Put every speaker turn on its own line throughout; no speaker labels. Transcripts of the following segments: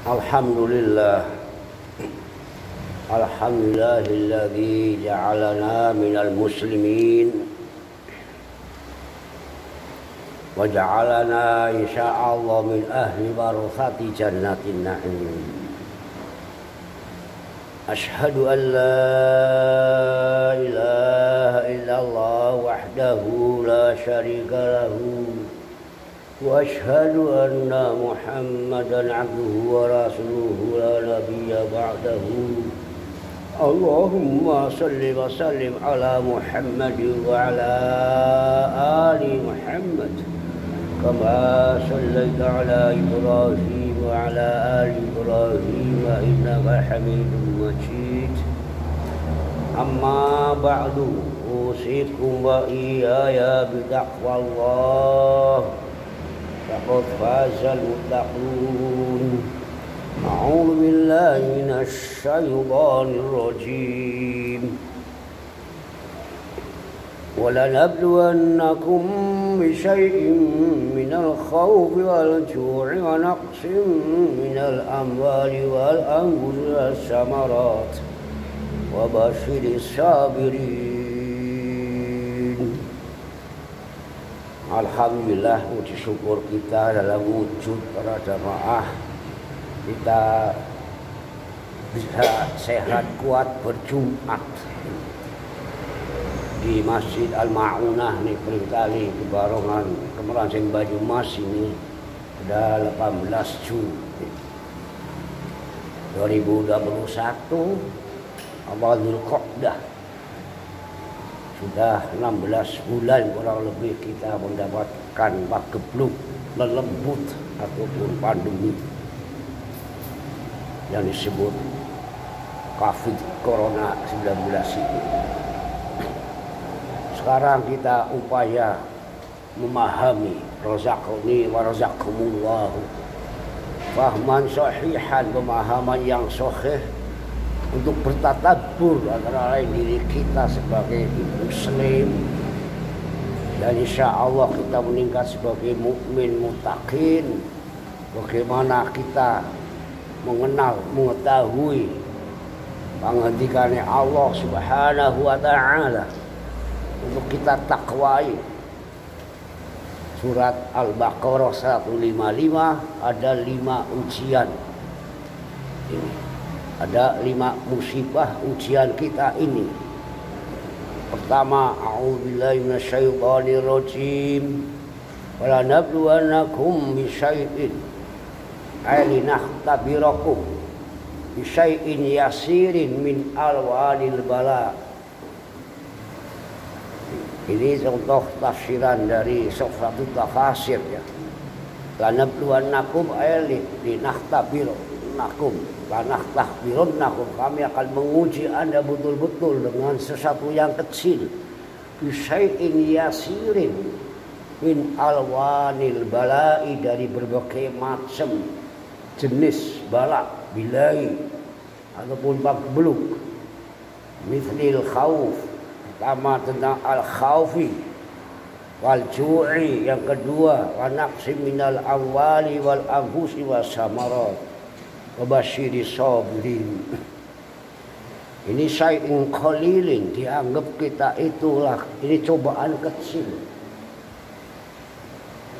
Alhamdulillah. Alhamdulillahilladzi ja'alana minal muslimin wa ja'alana insyaallah min ahli warasati jannatin na'im. Ashhadu an la ilaha illallah wahdahu la syarika lahu wa ashhadu anna Muhammadan abduhu wa rasuluhu la nabiyya ba'dahu. Allahumma salli wa sallim ala Muhammad wa ala ali Muhammad kama sallaita ala Ibrahim wa ala ali Ibrahim innaka Hamidum Majid. Amma ba'du, usikum wa iyaya bitaqwallah. Faqad fazal muttaqun. A'udzu billahi minasy syaithanir rajim. Wa lanabluwannakum bisyai'in minal khawfi wal ju'i wa naqsin minal amwali wal anfusi was samarat wa basyiris sabirin. Alhamdulillah, puji syukur kita dalam wujud para jamaah kita bisa sehat kuat berjumat di Masjid Al-Ma'unah nih kali di Barongan Kemerangsing Banyumas ini sudah 18 Juni 2021 awal Dzulqa'dah. Sudah 16 bulan kurang lebih kita mendapatkan pagebluk lelembut ataupun pandemi yang disebut COVID Corona 19 ini. Sekarang kita upaya memahami razaqni wa razaqkumullah fahman sahihan, pemahaman yang sahih untuk bertadabbur antara lain diri kita sebagai muslim, dan insya Allah kita meningkat sebagai mukmin muttaqin. Bagaimana kita mengenal, mengetahui penghentikannya Allah Subhanahu wa ta'ala untuk kita takwai. Surat Al-Baqarah 155 ada 5 ujian ini. Ada 5 musibah ujian kita ini. Pertama, a'udzubillahi minasyaitonir rajim. Wa lanabluwannakum bisyai'in ay linahtabirakum bisyai'in yasirin min alwanil bala. Ini contoh tafsiran dari Sofratul Tafasir ya. Lanabluwannakum ay linahtabirakum, lanahtabirunnakum, kami akan menguji Anda betul-betul dengan sesuatu yang kecil. Bisyai'in yasirin min alwanil bala'i, dari berbagai macam jenis bala, bilai ataupun pagebluk. Mithlil khawf, pertama tentang al-khawfi, wal ju'i yang kedua, wa naqsim minal amwali wal anfusi was samarat wa basyiris sabirin. Ini syai'un qalilin, dianggap kita itulah ini cobaan kecil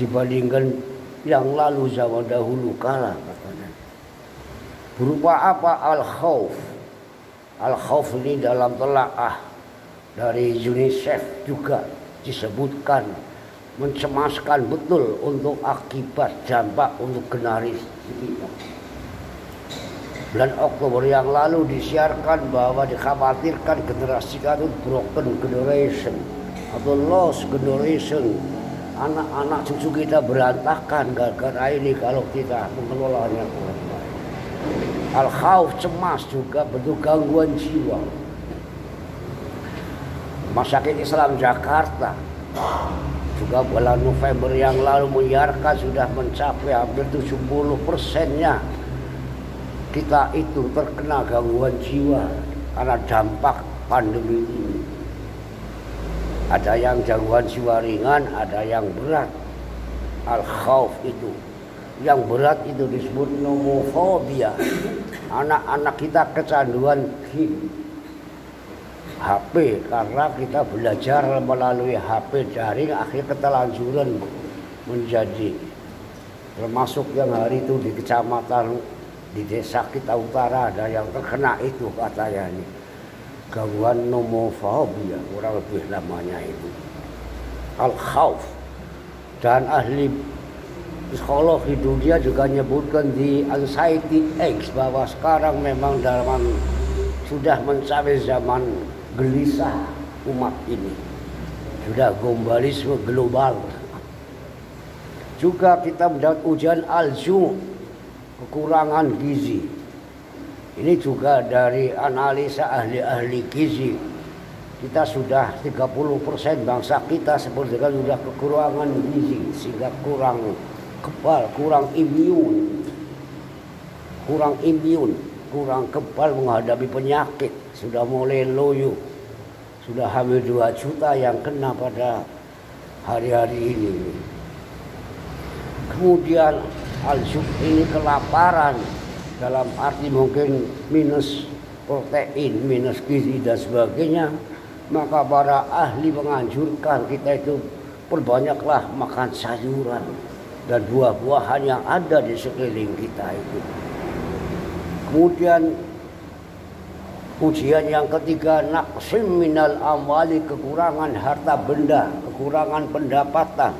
dibandingkan yang lalu zaman dahulu kala katanya. Berupa apa? Al-khawf. Al-khawf ini dalam telaah dari UNICEF juga disebutkan mencemaskan betul untuk akibat dampak untuk generasi kita. Bulan Oktober yang lalu disiarkan bahwa dikhawatirkan generasi kita itu broken generation atau lost generation. Anak-anak cucu kita berantakan gara-gara ini kalau kita mengelolanya kurang baik. Al-khawf, cemas, juga bentuk gangguan jiwa. Rumah Sakit Islam Jakarta juga bulan November yang lalu menyiarkan sudah mencapai hampir 70%-nya kita itu terkena gangguan jiwa karena dampak pandemi ini. Ada yang gangguan jiwa ringan, ada yang berat. Al-khawf itu Yang berat itu disebut nomofobia. Anak-anak kita kecanduan game, HP, karena kita belajar melalui HP daring, akhirnya ketelanjuran menjadi, termasuk yang hari itu di kecamatan di desa kita utara ada yang terkena itu katanya ini gangguan nomofobia, kurang lebih namanya itu al-khauf. Dan ahli psikologi dunia juga menyebutkan di Anxiety X bahwa sekarang memang sudah mencapai zaman gelisah umat ini, sudah globalisme global. Juga kita mendapat ujian alju, kekurangan gizi. Ini juga dari analisa ahli-ahli gizi. Kita sudah 30% bangsa kita seperti kan sudah kekurangan gizi, sehingga kurang kebal, kurang imun, kurang kebal menghadapi penyakit. Sudah mulai loyo, sudah hampir 2 juta yang kena pada hari-hari ini. Kemudian al-jub ini kelaparan, dalam arti mungkin minus protein, minus gizi dan sebagainya. Maka para ahli menganjurkan kita itu perbanyaklah makan sayuran dan buah-buahan yang ada di sekeliling kita itu. Kemudian ujian yang ketiga, naqsim minal amwali, kekurangan harta benda, kekurangan pendapatan.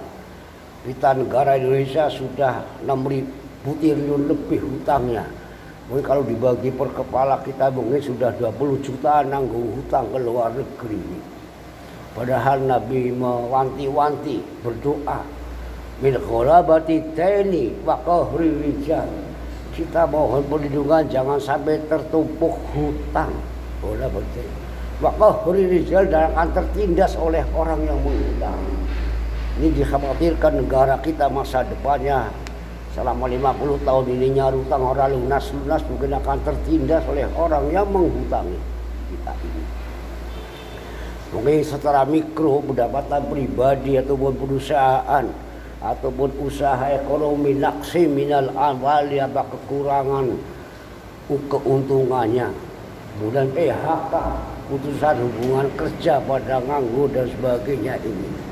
Kita negara Indonesia sudah 6.000 triliun lebih hutangnya. Mungkin kalau dibagi per kepala kita mungkin sudah 20 juta nanggung hutang ke luar negeri. Padahal Nabi mewanti-wanti, berdoa, min ghorabati daini wa qahri rijal. Kita mohon perlindungan jangan sampai tertumpuk hutang. Bola betul. Wa qahri rijal, dan akan tertindas oleh orang yang menghutang. Ini dikhawatirkan negara kita masa depannya selama 50 tahun ini nyaru hutang orang lunas mungkin akan tertindas oleh orang yang menghutangi kita ini. Mungkin secara mikro pendapatan pribadi ataupun perusahaan ataupun usaha ekonomi naqsi minal amwali, apa kekurangan keuntungannya. Kemudian PHK, putusan hubungan kerja pada nganggur dan sebagainya ini.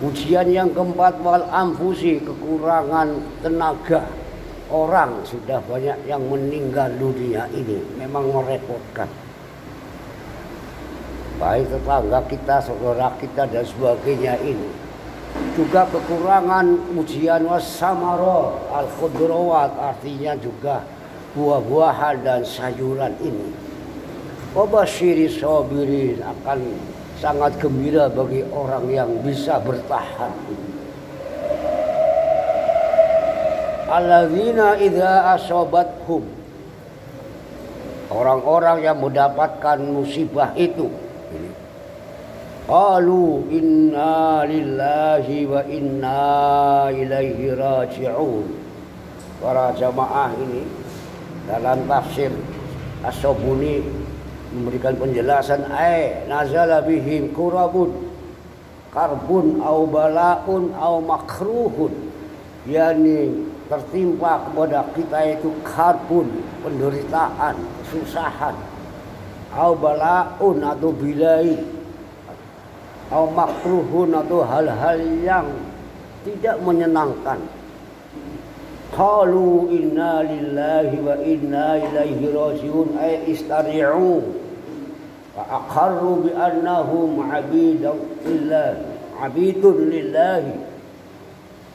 Ujian yang keempat, wal anfusi, kekurangan tenaga. Orang sudah banyak yang meninggal dunia ini, memang merepotkan. Baik tetangga kita, saudara kita dan sebagainya ini. Juga kekurangan ujian wasamarat, al-khudrawat, artinya juga buah-buahan dan sayuran ini. Wabasyiri sabirin, akan sangat gembira bagi orang yang bisa bertahan. Alladzina idza asabathum, orang-orang yang mendapatkan musibah itu, qalu inna lillahi wa inna ilaihi raji'un. Para jamaah ini dalam tafsir As-Sabuni memberikan penjelasan, nazala bihim kurabun, karbun au balaun au makruhun, yakni tertimpa kepada kita itu karbun, penderitaan, kesusahan, au balaun atau bilai, au makruhun atau hal-hal yang tidak menyenangkan. Qalu inna lillahi wa inna ilaihi raji'un, ay istari'u wa aqarru bi annahum abidun lillahi,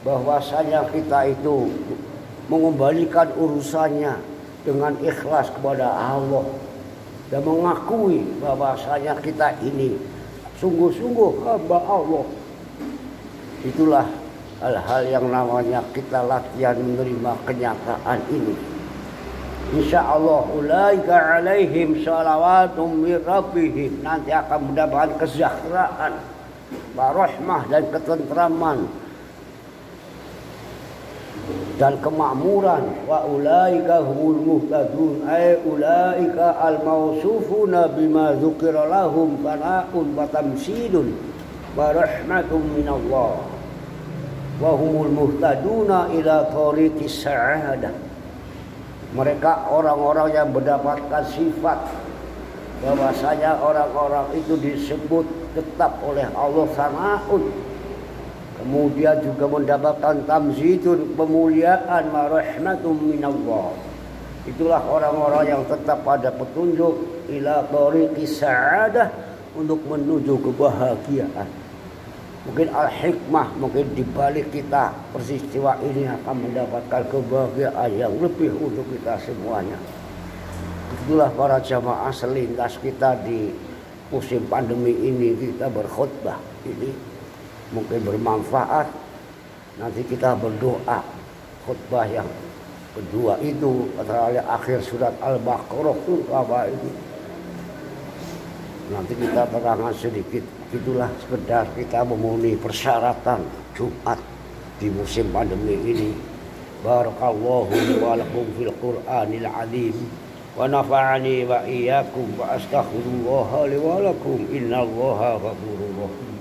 bahwasanya kita itu mengembalikan urusannya dengan ikhlas kepada Allah dan mengakui bahwasanya kita ini sungguh-sungguh hamba Allah. Itulah hal-hal yang namanya kita latihan menerima kenyataan ini. Insyaallah ulaika alaihim shalawatun min rabbihim, nanti akan mendapatkan kesejahteraan, warahmah dan ketentraman dan kemakmuran. Wa ulaika humul muhtadun, ay ulaika al-mausufuna bima dzukira lahum fana'un wa tamsidun wa rahmatun minallah. wa humul muhtaduna ila thariqis sa'adah. Mereka orang-orang yang mendapatkan sifat bahwasanya orang-orang itu disebut tetap oleh Allah sana'un, kemudian juga mendapatkan tamzidun, pemuliaan, wa rahmatun minallah. Itulah orang-orang yang tetap pada petunjuk ila thariqis sa'adah, untuk menuju kebahagiaan. Mungkin al-hikmah, mungkin dibalik kita peristiwa ini akan mendapatkan kebahagiaan yang lebih untuk kita semuanya. Itulah para jamaah selintas kita di musim pandemi ini, kita berkhutbah ini mungkin bermanfaat. Nanti kita berdoa khutbah yang kedua itu adalah akhir surat Al-Baqarah itu apa ini. Nanti kita terangkan sedikit. Itulah sekedar kita memenuhi persyaratan Jumat di musim pandemi ini. Barakallahu wa lakum fil Qur'anil azim wa nafa'ani wa iyyakum wa astaghfirullah li wa lakum innallaha ghafurur rahim.